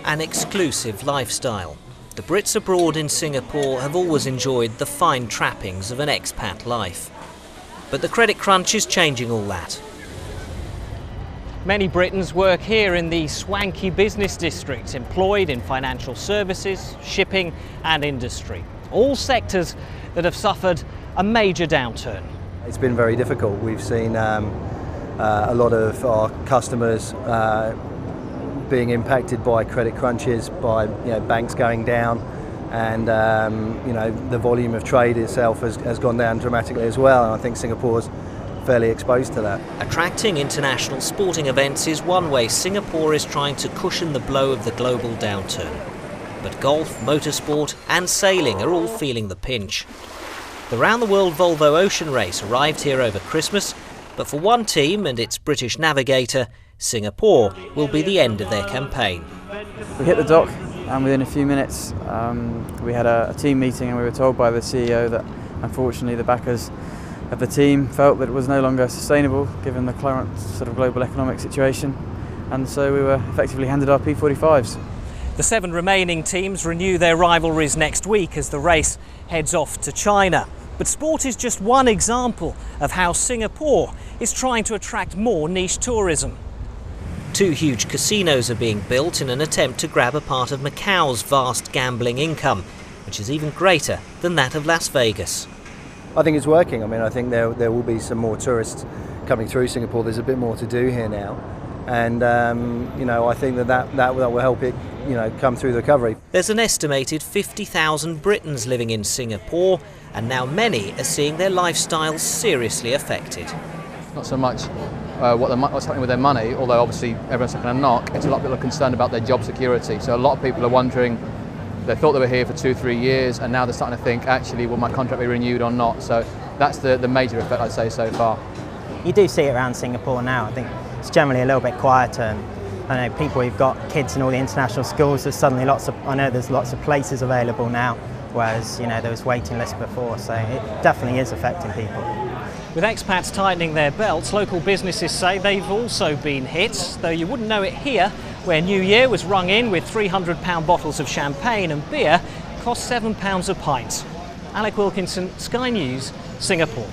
an exclusive lifestyle. The Brits abroad in Singapore have always enjoyed the fine trappings of an expat life. But the credit crunch is changing all that. Many Britons work here in the swanky business district, employed in financial services, shipping and industry. All sectors that have suffered a major downturn. It's been very difficult. We've seen a lot of our customers being impacted by credit crunches, by banks going down, and the volume of trade itself has gone down dramatically as well. And I think Singapore's fairly exposed to that. Attracting international sporting events is one way Singapore is trying to cushion the blow of the global downturn. But golf, motorsport and sailing are all feeling the pinch. The round-the-world Volvo Ocean Race arrived here over Christmas, but for one team and its British navigator, Singapore will be the end of their campaign. We hit the dock and within a few minutes we had a team meeting, and we were told by the CEO that unfortunately the backers of the team felt that it was no longer sustainable given the current sort of global economic situation, and so we were effectively handed our P45s. The 7 remaining teams renew their rivalries next week as the race heads off to China. But sport is just one example of how Singapore is trying to attract more niche tourism. 2 huge casinos are being built in an attempt to grab a part of Macau's vast gambling income, which is even greater than that of Las Vegas. I think it's working. I mean, I think there will be some more tourists coming through Singapore. There's a bit more to do here now, and I think that will help it come through the recovery. There's an estimated 50,000 Britons living in Singapore, and now many are seeing their lifestyles seriously affected. Not so much what's happening with their money, although obviously everyone's taking a knock. It's a lot of people are concerned about their job security. So a lot of people are wondering, they thought they were here for 2-3 years, and now they're starting to think, actually, will my contract be renewed or not? So that's the major effect, I'd say, so far. You do see it around Singapore now. I think it's generally a little bit quieter. And I know people who've got kids in all the international schools, there's suddenly there's lots of places available now, whereas there was waiting lists before, so it definitely is affecting people. With expats tightening their belts, local businesses say they've also been hit, though you wouldn't know it here, where New Year was rung in with £300 bottles of champagne and beer cost £7 a pint. Alec Wilkinson, Sky News, Singapore.